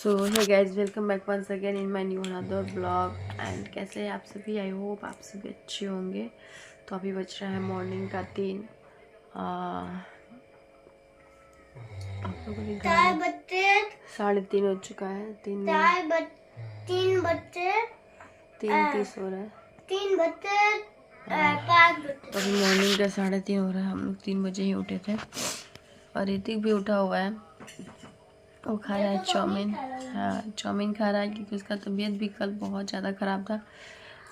So hey guys, welcome back once again in my new another blog. And कैसे हैं आप सभी? I hope आप सभी अच्छे होंगे। तो अभी बज रहा है मॉर्निंग का 3। आप लोगों ने 3:30 हो चुका है। 3:30 हो रहा है। 5 तो अभी मॉर्निंग का 3:30 हो रहा है। हम लोग 3 बजे ही उठे थे और ऋतिक भी उठा हुआ है। वो खा रहा है चाउमीन। हाँ, चाउमीन खा रहा है क्योंकि उसका तबीयत भी कल बहुत ज़्यादा ख़राब था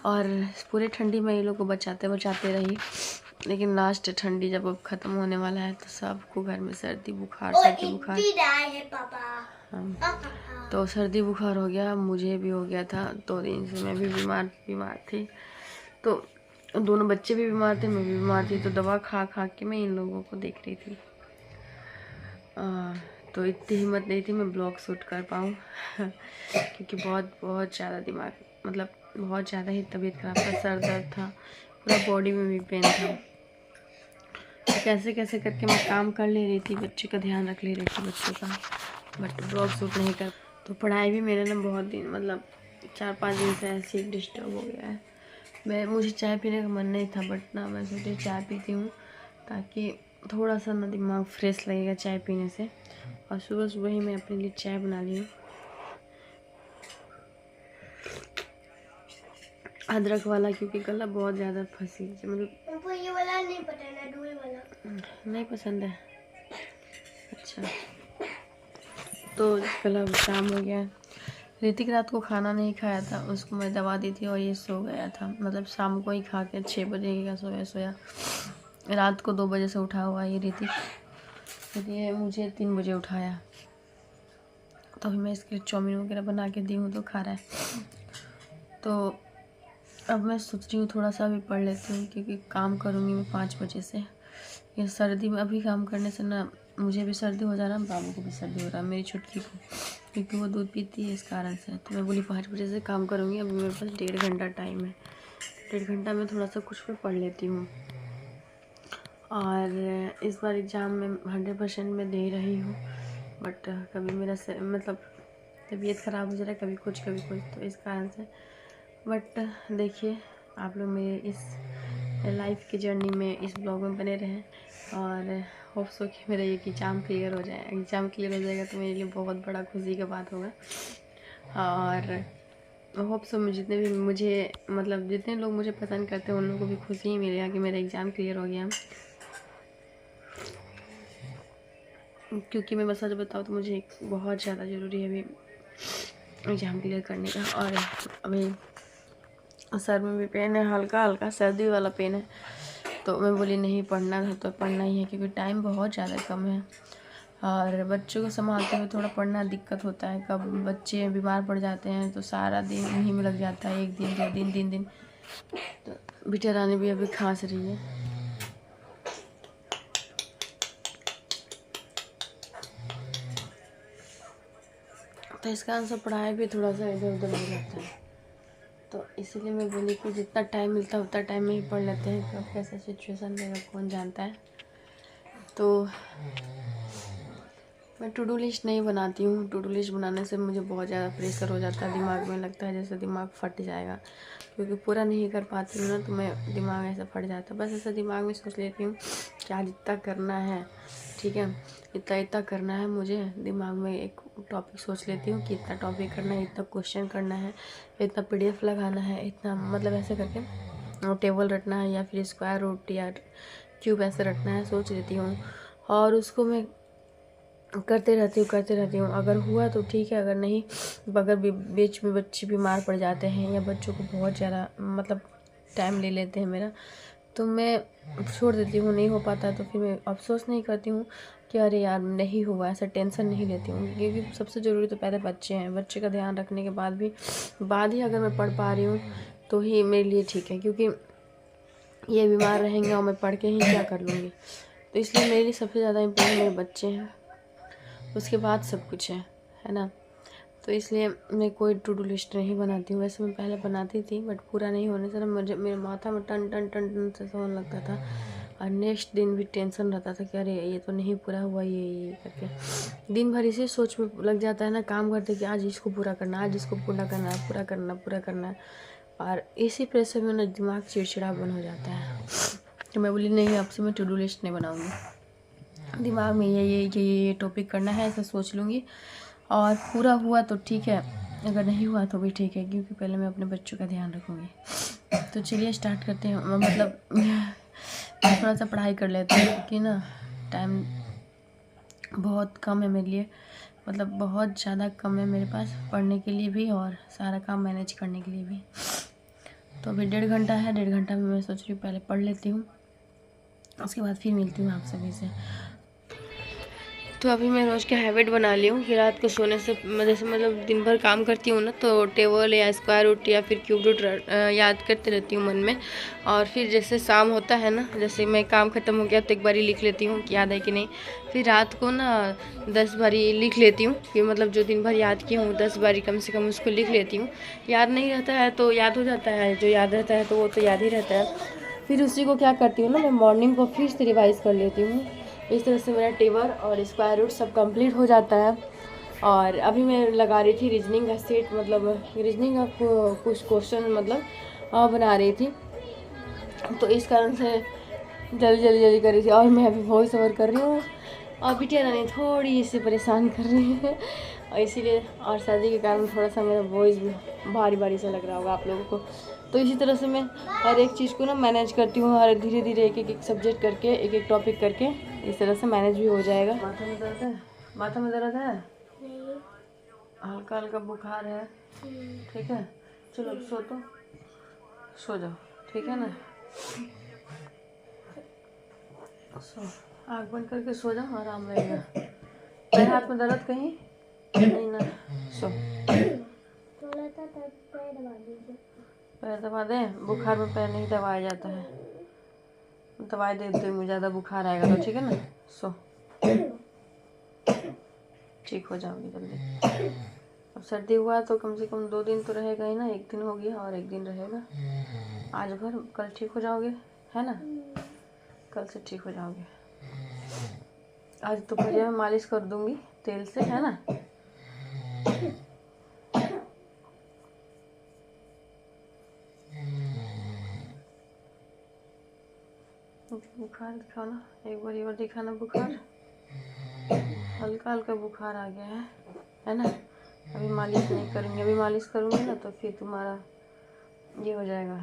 और पूरे ठंडी में ये लोग को बचाते बचाते रही। लेकिन लास्ट ठंडी जब अब ख़त्म होने वाला है तो सबको घर में सर्दी बुखार हाँ, तो सर्दी बुखार हो गया। मुझे भी हो गया था 2 दिन से। मैं भी बीमार थी। तो दोनों बच्चे भी बीमार थे, मैं भी बीमार थी। तो दवा खा खा के मैं इन लोगों को देख रही थी। तो इतनी हिम्मत नहीं थी मैं ब्लॉग शूट कर पाऊँ क्योंकि बहुत ज़्यादा दिमाग बहुत ज़्यादा ही तबीयत खराब था। सर दर्द था, पूरा बॉडी में भी पेन था। तो कैसे कैसे करके मैं काम कर ले रही थी, बच्चे का ध्यान रख ले रही थी बच्चों का, बट ब्लॉग शूट नहीं कर। तो पढ़ाई भी मेरे ना बहुत दिन 4-5 दिन से ऐसे ही डिस्टर्ब हो गया है। मुझे चाय पीने का मन नहीं था, बट ना मैं सोची चाय पीती हूँ ताकि थोड़ा सा ना दिमाग फ्रेश लगेगा चाय पीने से। और सुबह सुबह ही मैं अपने लिए चाय बना ली हूँ, अदरक वाला, क्योंकि गला बहुत ज़्यादा फंसी ये वाला नहीं पता है, दूध वाला नहीं पसंद है। अच्छा, तो गला शाम हो गया। ऋतिक रात को खाना नहीं खाया था, उसको मैं दवा दी थी और ये सो गया था। शाम को ही खा के 6 बजे का सोया। रात को 2 बजे से उठा हुआ ये ऋतिक, फिर ये मुझे 3 बजे उठाया। तो अभी मैं इसके लिए चाउमीन वगैरह बना के दी हूँ तो खा रहा है। तो अब मैं सोच रही हूँ थोड़ा सा भी पढ़ लेती हूँ क्योंकि काम करूँगी मैं 5 बजे से। ये सर्दी में अभी काम करने से ना मुझे भी सर्दी हो जा रहा है, बाबू को भी सर्दी हो रहा है, मेरी छुटकी को, क्योंकि वो दूध पीती है इस कारण से। तो मैं बोली 5 बजे से काम करूँगी। अभी मेरे पास 1.5 घंटा टाइम है। 1.5 घंटा में थोड़ा सा कुछ मैं पढ़ लेती हूँ। और इस बार एग्ज़ाम में 100% मैं दे रही हूँ, बट कभी मेरा तबीयत ख़राब हो जा रहा है, कभी कुछ तो इस कारण से। बट देखिए, आप लोग मेरे इस लाइफ की जर्नी में इस ब्लॉग में बने रहें और होप सो कि मेरा ये एग्ज़ाम क्लियर हो जाए। एग्ज़ाम क्लियर हो जाएगा तो मेरे लिए बहुत बड़ा खुशी का बात होगा। और होप सो जितने लोग मुझे पसंद करते हैं उन लोगों को भी खुशी ही मिलेगा कि मेरा एग्ज़ाम क्लियर हो गया। क्योंकि मैं सच बताऊँ तो मुझे बहुत ज़्यादा ज़रूरी है अभी एग्ज़ाम क्लियर करने का। और अभी सर में भी पेन है, हल्का हल्का सर्दी वाला पेन है। तो मैं बोली नहीं, पढ़ना था तो पढ़ना ही है क्योंकि टाइम बहुत ज़्यादा कम है और बच्चों को संभालते हुए थोड़ा पढ़ना दिक्कत होता है। कब बच्चे बीमार पड़ जाते हैं तो सारा दिन इन्हीं में लग जाता है, 1 दिन 2 दिन 3 दिन। तो बेटा रानी भी अभी खांस रही है। तो इस कारण से पढ़ाई भी थोड़ा सा इधर उधर हो जाता है। तो इसीलिए मैं बोली कि जितना टाइम मिलता है उतना टाइम में ही पढ़ लेते हैं, कब कैसा सिचुएशन रहेगा कौन जानता है। तो मैं टू डू लिस्ट नहीं बनाती हूँ। टू डू लिस्ट बनाने से मुझे बहुत ज़्यादा प्रेशर हो जाता है, दिमाग में लगता है जैसे दिमाग फट जाएगा, क्योंकि पूरा नहीं कर पाती हूँ ना तो मैं दिमाग ऐसा फट जाता है। बस ऐसा दिमाग में सोच लेती हूँ कि आज इतना करना है, ठीक है, इतना करना है। मुझे दिमाग में एक टॉपिक सोच लेती हूँ कि इतना टॉपिक करना है, इतना क्वेश्चन करना है, इतना PDF लगाना है, इतना ऐसे करके टेबल रटना है या फिर स्क्वायर रूट या क्यूब ऐसे रटना है, सोच लेती हूँ। और उसको मैं करते रहती हूँ। अगर हुआ तो ठीक है, अगर नहीं, अगर बीच में बच्चे बीमार पड़ जाते हैं या बच्चों को बहुत ज़्यादा टाइम ले लेते हैं मेरा, तो मैं छोड़ देती हूँ। नहीं हो पाता तो फिर मैं अफसोस नहीं करती हूँ कि अरे यार नहीं हुआ, ऐसा टेंशन नहीं लेती हूँ। क्योंकि सबसे ज़रूरी तो पहले बच्चे हैं। बच्चे का ध्यान रखने के बाद ही अगर मैं पढ़ पा रही हूँ तो ही मेरे लिए ठीक है, क्योंकि ये बीमार रहेंगे और मैं पढ़ के ही क्या कर लूँगी। तो इसलिए मेरे लिए सबसे ज़्यादा इम्पोर्टेंट मेरे बच्चे हैं, उसके बाद सब कुछ है ना। तो इसलिए मैं कोई टू डू लिस्ट नहीं बनाती हूँ। वैसे मैं पहले बनाती थी, बट पूरा नहीं होने से ना मेरे माथा में टन टन टन टन से होने लगता था और नेक्स्ट दिन भी टेंशन रहता था कि अरे ये तो नहीं पूरा हुआ, ये करके दिन भर इसी सोच में लग जाता है ना काम करते कि आज इसको पूरा करना, आज इसको पूरा करना है, पूरा करना है। और इसी प्रेशर में ना दिमाग चिड़चिड़ापन हो जाता है। तो मैं बोली नहीं, अब से मैं टू डू लिस्ट नहीं बनाऊँगी, दिमाग में ये टॉपिक करना है ऐसा सोच लूँगी, और पूरा हुआ तो ठीक है, अगर नहीं हुआ तो भी ठीक है, क्योंकि पहले मैं अपने बच्चों का ध्यान रखूँगी। तो चलिए स्टार्ट करते हैं। मतलब थोड़ा सा पढ़ाई कर लेते हैं क्योंकि ना टाइम बहुत कम है मेरे लिए, मतलब बहुत ज़्यादा कम है मेरे पास पढ़ने के लिए भी और सारा काम मैनेज करने के लिए भी। तो अभी 1.5 घंटा है, 1.5 घंटा में मैं सोच रही हूँ पहले पढ़ लेती हूँ, उसके बाद फिर मिलती हूँ आप सभी से। तो अभी मैं रोज़ का हैबिट बना ली हूँ कि रात को सोने से जैसे मतलब दिन भर काम करती हूँ ना, तो टेबल या स्क्वायर रूट या फिर क्यूब रूट याद करते रहती हूँ मन में। और फिर जैसे शाम होता है ना, जैसे मैं काम ख़त्म हो गया तो एक बारी लिख लेती हूँ कि याद है कि नहीं। फिर रात को ना 10 बारी लिख लेती हूँ कि मतलब जो दिन भर याद की हूँ 10 बारी कम से कम उसको लिख लेती हूँ। याद नहीं रहता है तो याद हो जाता है, जो याद रहता है तो वो तो याद ही रहता है। फिर उसी को क्या करती हूँ ना, मैं मॉर्निंग को फिर से रिवाइज़ कर लेती हूँ। इस तरह से मेरा टेबल और स्क्वायर रूट सब कंप्लीट हो जाता है। और अभी मैं लगा रही थी रीजनिंग का सेट, मतलब रीजनिंग का कुछ क्वेश्चन मतलब बना रही थी, तो इस कारण से जल्दी कर रही थी। और मैं अभी वॉइस ओवर कर रही हूँ और बिटिया रानी थोड़ी सी परेशान कर रही है, और इसीलिए और सर्दी के कारण थोड़ा सा मेरा वॉइस भी भारी सा लग रहा होगा आप लोगों को। तो इसी तरह से मैं हर एक चीज़ को ना मैनेज करती हूँ, और धीरे धीरे एक सब्जेक्ट करके एक टॉपिक करके इस तरह से मैनेज भी हो जाएगा। माथा में दर्द है? माथा में दर्द है? हल्का हल्का बुखार है? ठीक है, चलो अब सो जाओ, ठीक है ना। सो आँख बंद करके सो जाओ, आराम रहेगा। पैर हाथ में दर्द कहीं नहीं ना? सो पैर दबा दें? बुखार में पैर नहीं दबाया जाता है, दवाई दे दूँगी, ज़्यादा बुखार आएगा तो, ठीक है ना। सो ठीक हो जाओगी जल्दी। अब सर्दी हुआ तो कम से कम 2 दिन तो रहेगा ही ना, 1 दिन हो गया और 1 दिन रहेगा। आज भर, कल ठीक हो जाओगे, है ना। कल से ठीक हो जाओगे। आज दोपहर में मालिश कर दूंगी तेल से, है ना। बुखार दिखाओ ना, एक बार ये बार दिखाना बुखार। हल्का हल्का बुखार आ गया है ना। अभी मालिश नहीं करूँगी, अभी मालिश करूँगी ना तो फिर तुम्हारा ये हो जाएगा।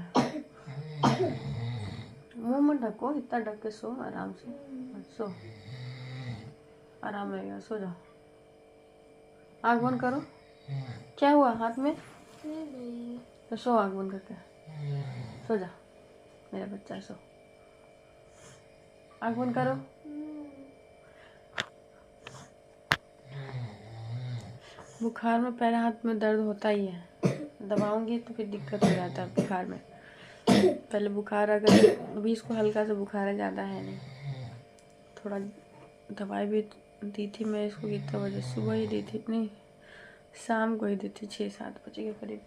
मुंह में ढको, इतना ढक के सो आराम से, सो आराम रहेगा, सो जाओ। आँख बंद करो। क्या हुआ हाथ में? तो सो आँख बंद करके, सो जा मेरा बच्चा, सो। आँख बंद करो। बुखार में पैर हाथ में दर्द होता ही है, दबाऊंगी तो फिर दिक्कत हो जाता है बुखार में। पहले बुखार अगर अभी इसको हल्का सा बुखार है, ज़्यादा है नहीं। थोड़ा दवाई भी दी थी मैं इसको, कितना बजे? सुबह ही दी थी, नहीं शाम को ही दी थी, 6-7 बजे के करीब।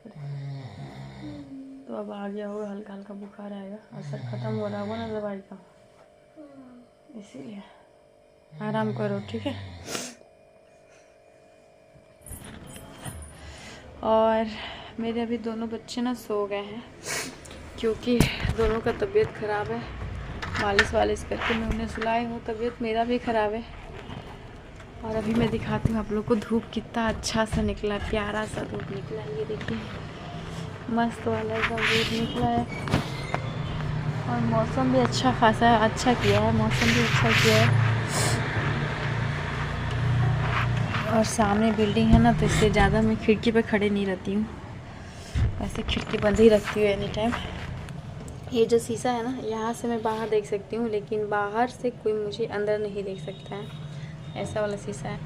तो अब आ गया होगा, हल्का हल्का बुखार आएगा, असर ख़त्म हो रहा होगा ना दवाई का, इसीलिए आराम करो, ठीक है। और मेरे अभी दोनों बच्चे ना सो गए हैं, क्योंकि दोनों का तबीयत ख़राब है। मालिश वालिश करके मैं उन्हें सुलाई हूँ, तबीयत मेरा भी ख़राब है। और अभी मैं दिखाती हूँ आप लोग को, धूप कितना अच्छा सा निकला, प्यारा सा धूप निकला है, ये देखिए मस्त वाला एकदम धूप निकला है। और मौसम भी अच्छा खासा है, अच्छा किया है, मौसम भी अच्छा किया है। और सामने बिल्डिंग है ना, तो इससे ज़्यादा मैं खिड़की पे खड़े नहीं रहती हूँ, ऐसे खिड़की बंद ही रखती हूँ एनी टाइम। ये जो शीशा है ना, यहाँ से मैं बाहर देख सकती हूँ, लेकिन बाहर से कोई मुझे अंदर नहीं देख सकता है, ऐसा वाला शीशा है।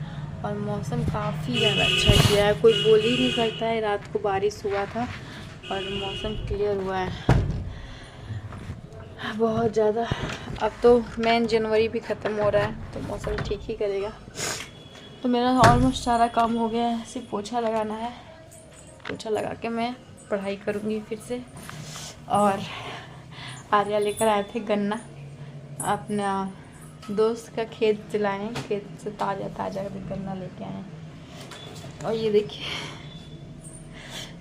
और मौसम काफ़ी ज़्यादा अच्छा किया है, कोई बोल ही नहीं सकता है। रात को बारिश हुआ था और मौसम क्लियर हुआ है बहुत ज़्यादा। अब तो मई जनवरी भी ख़त्म हो रहा है, तो मौसम ठीक ही करेगा। तो मेरा ऑलमोस्ट सारा काम हो गया है, सिर्फ पोछा लगाना है। पोछा लगा के मैं पढ़ाई करूँगी फिर से। और आर्या लेकर आए थे गन्ना, अपना दोस्त का खेत चलाएं, खेत से ताज़ा ताज़ा गन्ना लेके आए। और ये देखिए,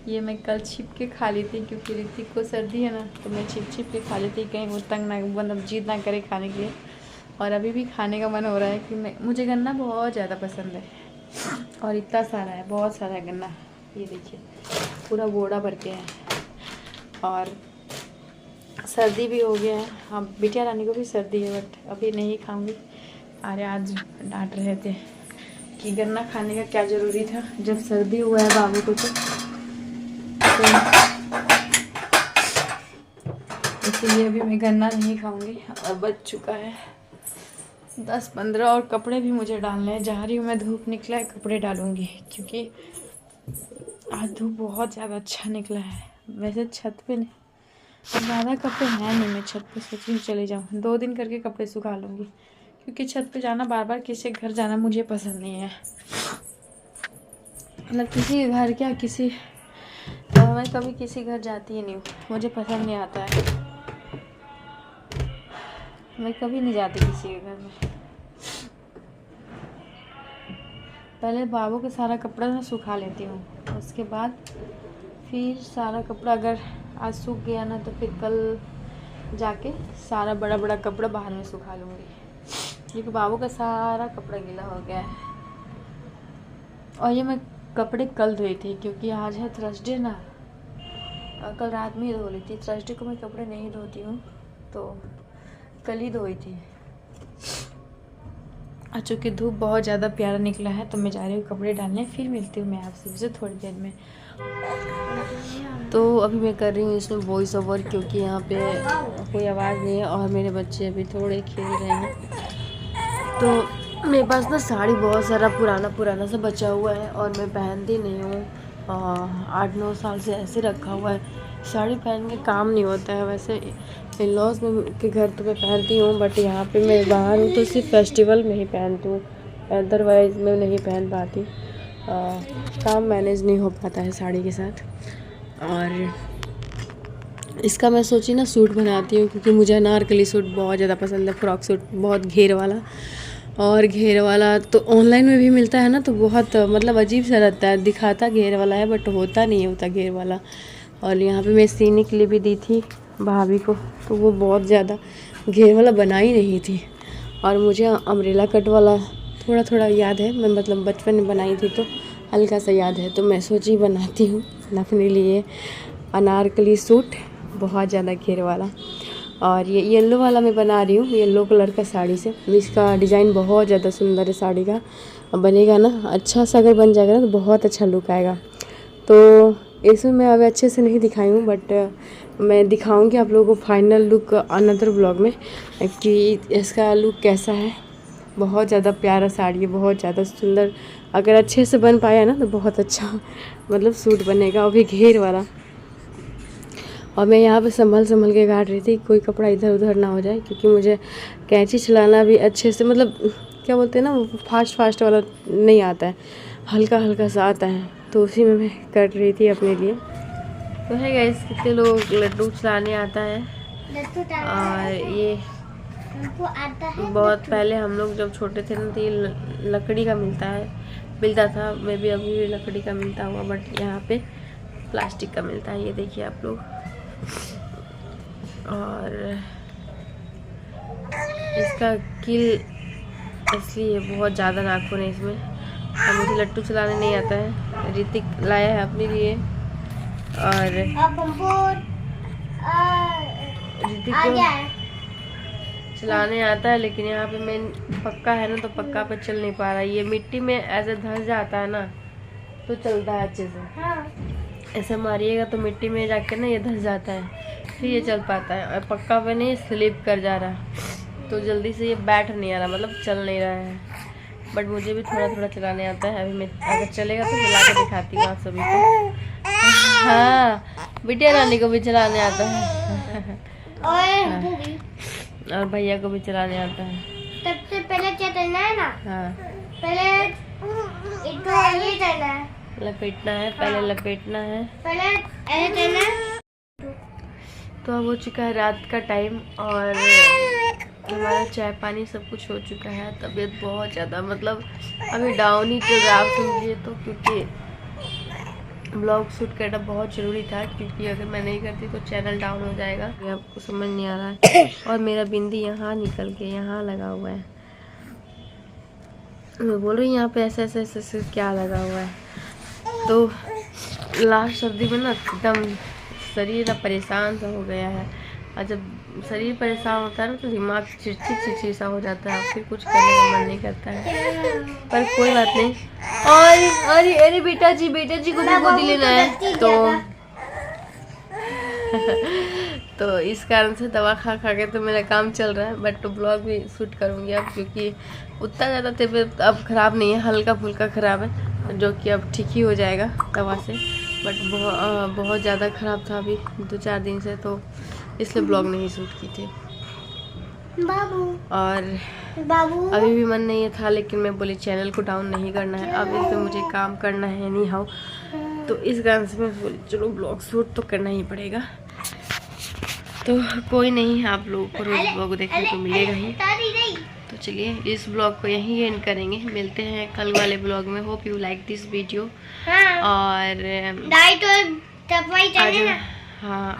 ये मैं कल छिप के खा ली थी क्योंकि ऋतिक को सर्दी है ना, तो मैं छिप के खा ली थी, कहीं वो तंग ना मतलब जिद ना करे खाने के लिए। और अभी भी खाने का मन हो रहा है कि मुझे गन्ना बहुत ज़्यादा पसंद है। और इतना सारा है, बहुत सारा है गन्ना। ये देखिए पूरा बोरा भर के है। और सर्दी भी हो गया है। हाँ, बिटिया रानी को भी सर्दी है, बट अभी नहीं खाऊंगी। अरे आज डांट रहे थे कि गन्ना खाने का क्या ज़रूरी था जब सर्दी हुआ है बाबू को, तो इसलिए अभी मैं गन्ना नहीं खाऊंगी। और बच चुका है 10-15 और कपड़े भी मुझे डालने हैं। जा रही हूँ मैं, धूप निकला है, कपड़े डालूंगी क्योंकि आज धूप बहुत ज़्यादा अच्छा निकला है। वैसे छत पे नहीं, ज़्यादा कपड़े हैं नहीं, मैं छत पे सोच रही हूँ चले जाऊँ, 2 दिन करके कपड़े सुखा लूँगी। क्योंकि छत पे जाना, बार बार किसी के घर जाना मुझे पसंद नहीं है। मतलब किसी के घर क्या, किसी मैं कभी किसी घर जाती ही नहीं हूँ, मुझे पसंद नहीं आता है। मैं कभी नहीं जाती किसी के घर में। पहले बाबू के सारा कपड़ा मैं सुखा लेती हूँ, उसके बाद फिर सारा कपड़ा अगर आज सूख गया ना, तो फिर कल जाके सारा बड़ा बड़ा कपड़ा बाहर में सुखा लूँगी। क्योंकि बाबू का सारा कपड़ा गीला हो गया है। और ये मैं कपड़े कल धोई थी क्योंकि आज है थर्सडे ना, और कल रात में ही धो ली थी। थर्सडे को मैं कपड़े नहीं धोती हूँ, तो कल ही धोई थी। और चूँकि धूप बहुत ज़्यादा प्यारा निकला है, तो मैं जा रही हूँ कपड़े डालने। फिर मिलती हूँ मैं आपसे थोड़ी देर में। तो अभी मैं कर रही हूँ इसमें वॉइस ओवर, क्योंकि यहाँ पे कोई आवाज़ नहीं है और मेरे बच्चे अभी थोड़े खेल रहे हैं। तो मेरे पास ना साड़ी बहुत सारा पुराना सा बचा हुआ है और मैं पहनती नहीं हूँ। 8-9 साल से ऐसे रखा हुआ है। साड़ी पहन के काम नहीं होता है। वैसे इन-लॉज के घर तो मैं पहनती हूँ, बट यहाँ पे मैं बाहर हूँ तो सिर्फ फेस्टिवल में ही पहनती हूँ, अदरवाइज़ मैं नहीं पहन पाती। काम मैनेज नहीं हो पाता है साड़ी के साथ। और इसका मैं सोची ना सूट बनाती हूँ, क्योंकि मुझे अनारकली सूट बहुत ज़्यादा पसंद है, फ्रॉक सूट बहुत घेर वाला। और घेर वाला तो ऑनलाइन में भी मिलता है ना, तो बहुत मतलब अजीब सा रहता है, दिखाता घेर वाला है बट होता नहीं होता घेर वाला। और यहाँ पे मैं सीने के लिए भी दी थी भाभी को, तो वो बहुत ज़्यादा घेर वाला बना ही नहीं थी। और मुझे अम्ब्रेला कट वाला थोड़ा थोड़ा याद है, मैं मतलब बचपन में बनाई थी तो हल्का सा याद है। तो मैं सोची बनाती हूँ अपने लिए अनारकली सूट बहुत ज़्यादा घेर वाला। और ये येलो वाला मैं बना रही हूँ, येलो कलर का साड़ी से। इसका डिज़ाइन बहुत ज़्यादा सुंदर है साड़ी का, बनेगा ना अच्छा सा, अगर बन जाएगा ना तो बहुत अच्छा लुक आएगा। तो इसमें मैं अभी अच्छे से नहीं दिखाई हूँ, बट मैं दिखाऊंगी आप लोगों को फाइनल लुक अनदर ब्लॉग में कि इसका लुक कैसा है। बहुत ज़्यादा प्यारा साड़ी है, बहुत ज़्यादा सुंदर। अगर अच्छे से बन पाया ना तो बहुत अच्छा मतलब सूट बनेगा, वो भी घेर वाला। और मैं यहाँ पे संभल के काट रही थी, कोई कपड़ा इधर उधर ना हो जाए, क्योंकि मुझे कैंची चलाना भी अच्छे से, मतलब क्या बोलते हैं ना, फास्ट वाला नहीं आता है, हल्का सा आता है। तो उसी में मैं कट रही थी अपने लिए। तो है गाइस, कितने लोग लड्डू चलाने आता है। और ये बहुत पहले हम लोग जब छोटे थे ना, तो ये लकड़ी का मिलता था। मैं भी अभी भी लकड़ी का मिलता हुआ, बट यहाँ पे प्लास्टिक का मिलता है। ये देखिए आप लोग। और इसका किल इसलिए बहुत ज़्यादा नाखून है इसमें। और मुझे लट्टू चलाने नहीं आता है, ऋतिक लाया है अपने लिए। और ऋतिक को चलाने आता है, लेकिन यहाँ पे मैं पक्का है ना, तो पक्का पे चल नहीं पा रहा। ये मिट्टी में ऐसे धंस जाता है ना, तो चलता है अच्छे से। ऐसे मारिएगा तो मिट्टी में जाके ना ये धंस जाता है, फिर ये चल पाता है। और पक्का पे नहीं स्लिप कर जा रहा, तो जल्दी से ये बैठ नहीं आ रहा, मतलब चल नहीं रहा है। बट मुझे भी थोड़ा चलाने आता है। अभी मैं अगर चलेगा तो चला के दिखाती हूँ आप सभी को। हाँ, बिटिया रानी को भी चलाने आता है और भैया को भी चलाने आता है। सबसे पहले क्या करना है ना? हाँ, पहले इसको ये करना है, लपेटना है। पहले लपेटना है, पहले ऐसे करना है। तो अब हो चुका है रात का टाइम, और हमारा चाय पानी सब कुछ हो चुका है। तबीयत बहुत ज़्यादा मतलब अभी डाउन ही चल रहा है, आप समझिए तो, क्योंकि ब्लॉग शूट करना बहुत ज़रूरी था, क्योंकि अगर मैं नहीं करती तो चैनल डाउन हो जाएगा। आपको समझ नहीं आ रहा है। और मेरा बिंदी यहाँ निकल के यहाँ लगा हुआ है। मैं बोल रही हूँ यहाँ पे ऐसे ऐसे ऐसे ऐसे क्या लगा हुआ है। तो लास्ट सर्दी में ना एकदम शरीर परेशान सा हो गया है, और जब शरीर परेशान होता है ना तो दिमाग चिड़चिड़ सा हो जाता है, फिर कुछ करने का मन नहीं करता है। पर कोई बात नहीं। और अरे अरे बेटा जी को भी गोदी लेना है तो इस कारण से दवा खा के तो मेरा काम चल रहा है। बट तो ब्लॉग भी शूट करूँगी अब, क्योंकि उतना ज़्यादा तबीयत अब ख़राब नहीं है, हल्का फुल्का ख़राब है, जो कि अब ठीक ही हो जाएगा दवा से। बट बहुत ज़्यादा ख़राब था अभी 2-4 दिन से, तो इसलिए ब्लॉग नहीं शूट की थी। और अभी भी मन नहीं था, लेकिन मैं बोली चैनल को डाउन नहीं करना है, अब इस पे मुझे काम करना है नहीं हाउ, तो इस कारण से मैं बोली चलो ब्लॉग शूट तो करना ही पड़ेगा। तो कोई नहीं, आप लोगों को रोज ब्लॉग देखने को मिलेगा ही। तो चलिए इस ब्लॉग को यहीं एंड करेंगे, मिलते हैं कल वाले ब्लॉग में। Hope you like this video. और हाँ